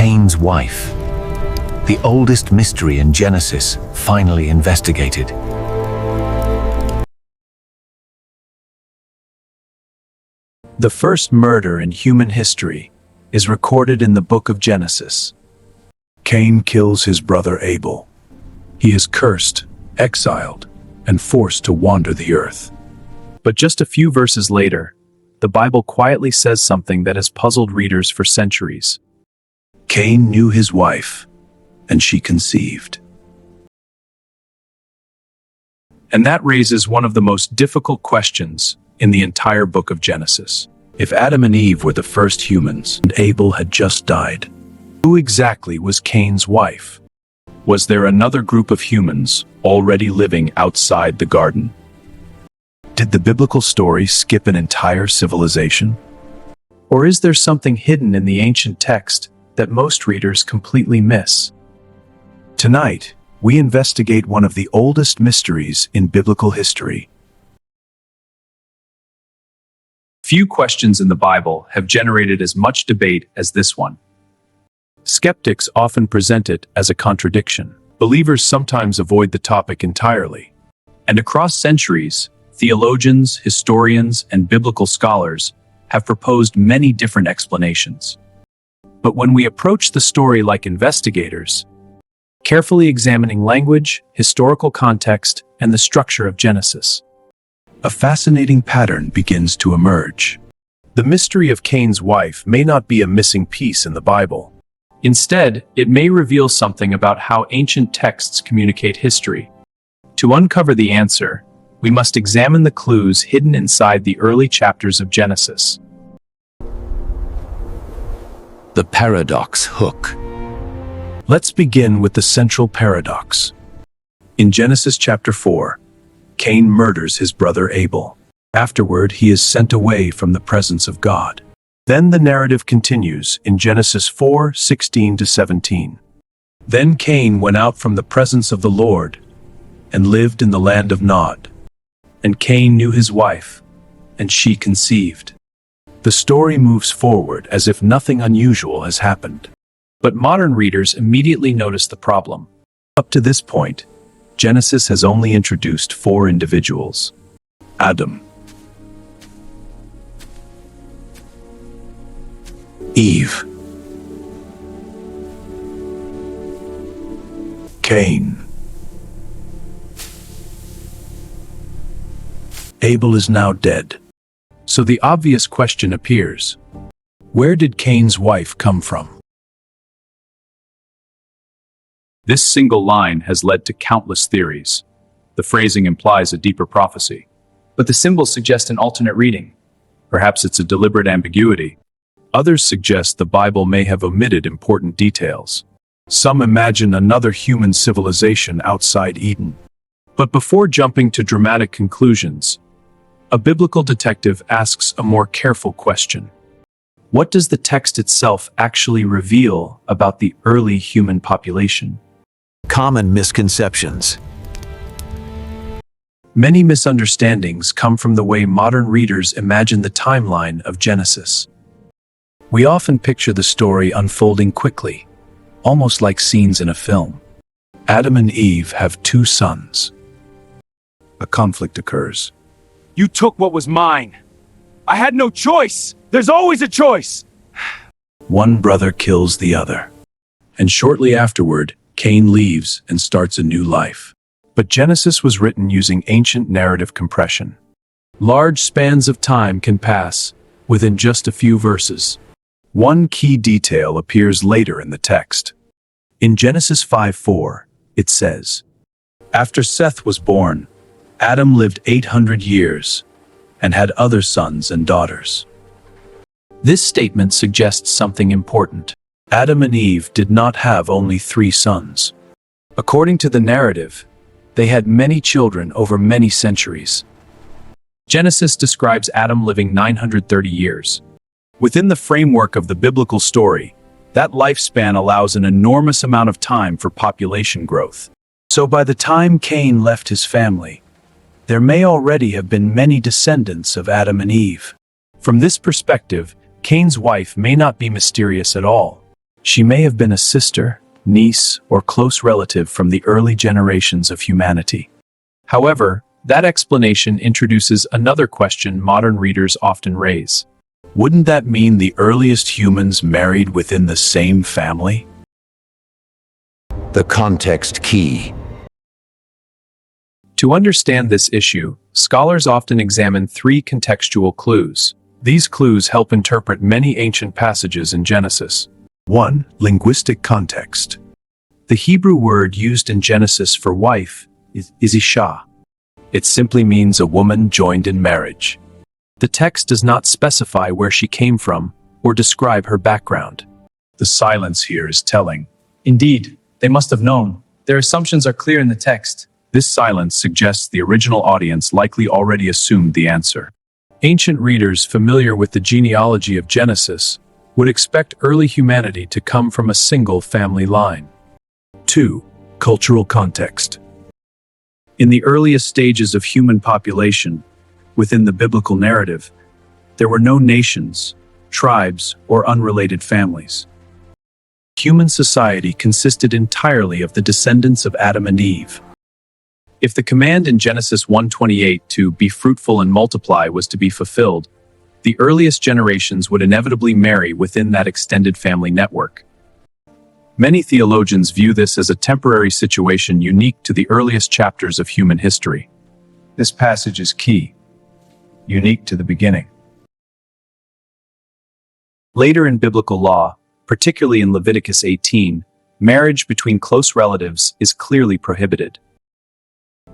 Cain's wife. The oldest mystery in Genesis, finally investigated. The first murder in human history is recorded in the book of Genesis. Cain kills his brother Abel. He is cursed, exiled, and forced to wander the earth. But just a few verses later, the Bible quietly says something that has puzzled readers for centuries. Cain knew his wife, and she conceived. And that raises one of the most difficult questions in the entire book of Genesis. If Adam and Eve were the first humans and Abel had just died, who exactly was Cain's wife? Was there another group of humans already living outside the garden? Did the biblical story skip an entire civilization? Or is there something hidden in the ancient text that most readers completely miss? Tonight, we investigate one of the oldest mysteries in biblical history. Few questions in the Bible have generated as much debate as this one. Skeptics often present it as a contradiction. Believers sometimes avoid the topic entirely. And across centuries, theologians, historians, and biblical scholars have proposed many different explanations. But when we approach the story like investigators, carefully examining language, historical context, and the structure of Genesis, a fascinating pattern begins to emerge. The mystery of Cain's wife may not be a missing piece in the Bible. Instead, it may reveal something about how ancient texts communicate history. To uncover the answer, we must examine the clues hidden inside the early chapters of Genesis. The paradox hook. Let's begin with the central paradox. In Genesis chapter 4, Cain murders his brother Abel. Afterward, he is sent away from the presence of God. Then the narrative continues in Genesis 4:16-17. Then Cain went out from the presence of the Lord and lived in the land of Nod. And Cain knew his wife, and she conceived. The story moves forward as if nothing unusual has happened. But modern readers immediately notice the problem. Up to this point, Genesis has only introduced 4 individuals: Adam, Eve, Cain. Abel is now dead. So the obvious question appears: where did Cain's wife come from? This single line has led to countless theories. The phrasing implies a deeper prophecy, but the symbols suggest an alternate reading. Perhaps it's a deliberate ambiguity. Others suggest the Bible may have omitted important details. Some imagine another human civilization outside Eden. But before jumping to dramatic conclusions, a biblical detective asks a more careful question. What does the text itself actually reveal about the early human population? Common misconceptions. Many misunderstandings come from the way modern readers imagine the timeline of Genesis. We often picture the story unfolding quickly, almost like scenes in a film. Adam and Eve have 2 sons. A conflict occurs. You took what was mine. I had no choice. There's always a choice. One brother kills the other. And shortly afterward, Cain leaves and starts a new life. But Genesis was written using ancient narrative compression. Large spans of time can pass within just a few verses. One key detail appears later in the text. In Genesis 5:4, it says, "After Seth was born, Adam lived 800 years and had other sons and daughters." This statement suggests something important. Adam and Eve did not have only 3 sons. According to the narrative, they had many children over many centuries. Genesis describes Adam living 930 years. Within the framework of the biblical story, that lifespan allows an enormous amount of time for population growth. So by the time Cain left his family, there may already have been many descendants of Adam and Eve. From this perspective, Cain's wife may not be mysterious at all. She may have been a sister, niece, or close relative from the early generations of humanity. However, that explanation introduces another question modern readers often raise. Wouldn't that mean the earliest humans married within the same family? The context key. To understand this issue, scholars often examine three contextual clues. These clues help interpret many ancient passages in Genesis. 1. Linguistic context. The Hebrew word used in Genesis for wife is isha. It simply means a woman joined in marriage. The text does not specify where she came from or describe her background. The silence here is telling. Indeed, they must have known. Their assumptions are clear in the text. This silence suggests the original audience likely already assumed the answer. Ancient readers familiar with the genealogy of Genesis would expect early humanity to come from a single family line. 2. Cultural context. In the earliest stages of human population, within the biblical narrative, there were no nations, tribes, or unrelated families. Human society consisted entirely of the descendants of Adam and Eve. If the command in Genesis 1:28 to be fruitful and multiply was to be fulfilled, the earliest generations would inevitably marry within that extended family network. Many theologians view this as a temporary situation unique to the earliest chapters of human history. This passage is key, unique to the beginning. Later in biblical law, particularly in Leviticus 18, marriage between close relatives is clearly prohibited.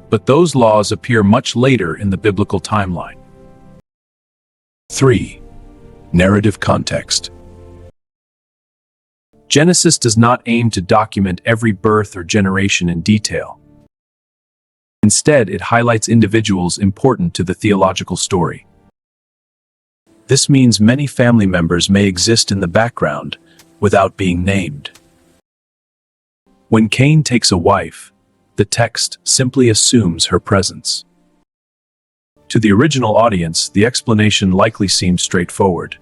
But those laws appear much later in the biblical timeline. 3. Narrative context. Genesis does not aim to document every birth or generation in detail. Instead, it highlights individuals important to the theological story. This means many family members may exist in the background without being named. When Cain takes a wife, the text simply assumes her presence. To the original audience, the explanation likely seemed straightforward.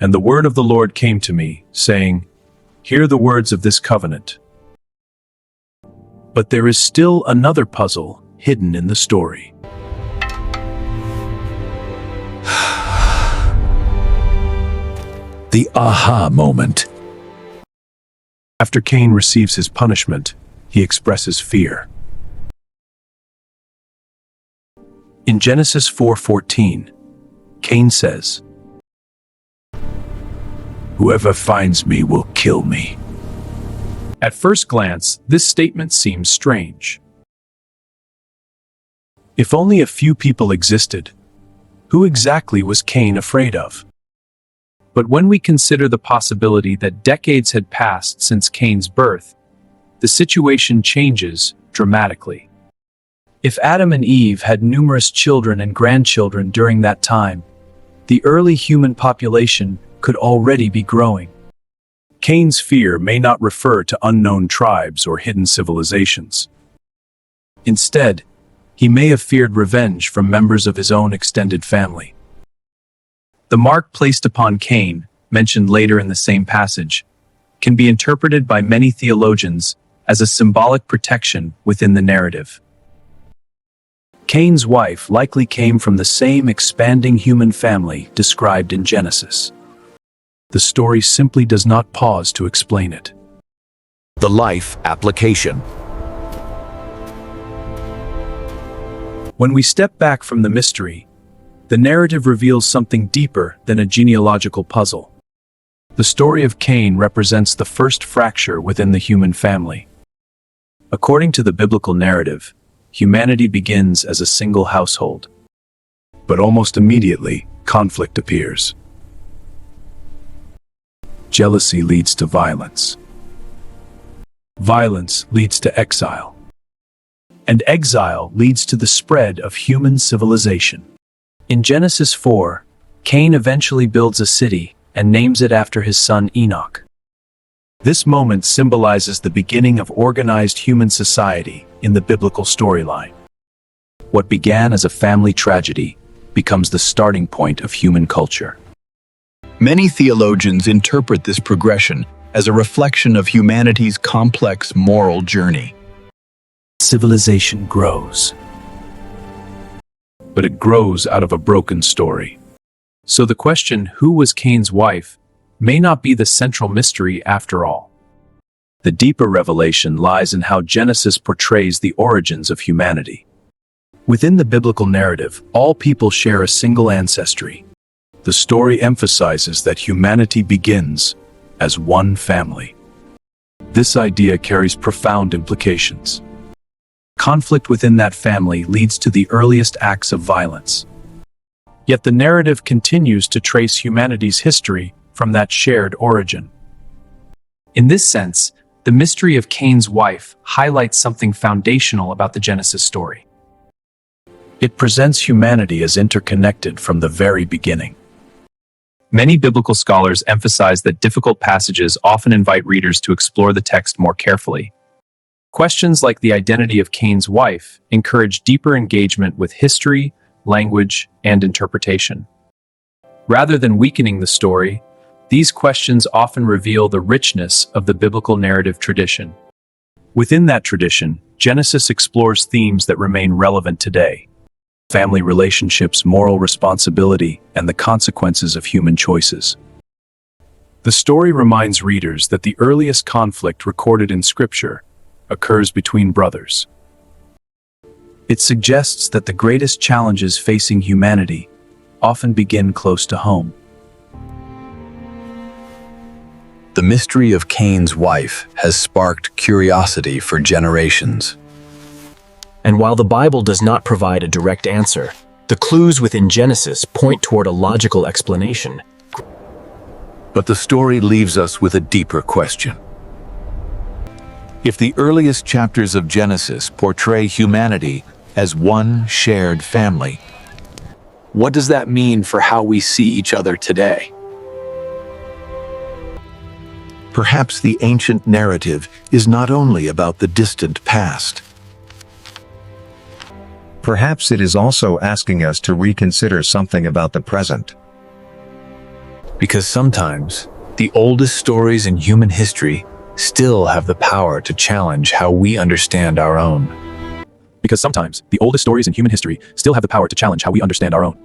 And the word of the Lord came to me, saying, "Hear the words of this covenant." But there is still another puzzle hidden in the story. The aha moment. After Cain receives his punishment, he expresses fear. In Genesis 4:14, Cain says, "Whoever finds me will kill me." At first glance, this statement seems strange. If only a few people existed, who exactly was Cain afraid of? But when we consider the possibility that decades had passed since Cain's birth, the situation changes dramatically. If Adam and Eve had numerous children and grandchildren during that time, the early human population could already be growing. Cain's fear may not refer to unknown tribes or hidden civilizations. Instead, he may have feared revenge from members of his own extended family. The mark placed upon Cain, mentioned later in the same passage, can be interpreted by many theologians as a symbolic protection within the narrative. Cain's wife likely came from the same expanding human family described in Genesis. The story simply does not pause to explain it. The life application. When we step back from the mystery, the narrative reveals something deeper than a genealogical puzzle. The story of Cain represents the first fracture within the human family. According to the biblical narrative, humanity begins as a single household. But almost immediately, conflict appears. Jealousy leads to violence. Violence leads to exile. And exile leads to the spread of human civilization. In Genesis 4, Cain eventually builds a city and names it after his son Enoch. This moment symbolizes the beginning of organized human society in the biblical storyline. What began as a family tragedy becomes the starting point of human culture. Many theologians interpret this progression as a reflection of humanity's complex moral journey. Civilization grows. But it grows out of a broken story. So the question, who was Cain's wife, may not be the central mystery after all. The deeper revelation lies in how Genesis portrays the origins of humanity. Within the biblical narrative, all people share a single ancestry. The story emphasizes that humanity begins as one family. This idea carries profound implications. Conflict within that family leads to the earliest acts of violence. Yet the narrative continues to trace humanity's history from that shared origin. In this sense, the mystery of Cain's wife highlights something foundational about the Genesis story. It presents humanity as interconnected from the very beginning. Many biblical scholars emphasize that difficult passages often invite readers to explore the text more carefully. Questions like the identity of Cain's wife encourage deeper engagement with history, language, and interpretation. Rather than weakening the story, these questions often reveal the richness of the biblical narrative tradition. Within that tradition, Genesis explores themes that remain relevant today: family relationships, moral responsibility, and the consequences of human choices. The story reminds readers that the earliest conflict recorded in Scripture occurs between brothers. It suggests that the greatest challenges facing humanity often begin close to home. The mystery of Cain's wife has sparked curiosity for generations. And while the Bible does not provide a direct answer, the clues within Genesis point toward a logical explanation. But the story leaves us with a deeper question. If the earliest chapters of Genesis portray humanity as one shared family, What does that mean for how we see each other today? perhaps the ancient narrative is not only about the distant past. Perhaps it is also asking us to reconsider something about the present. Because sometimes, the oldest stories in human history still have the power to challenge how we understand our own. Because sometimes, the oldest stories in human history still have the power to challenge how we understand our own.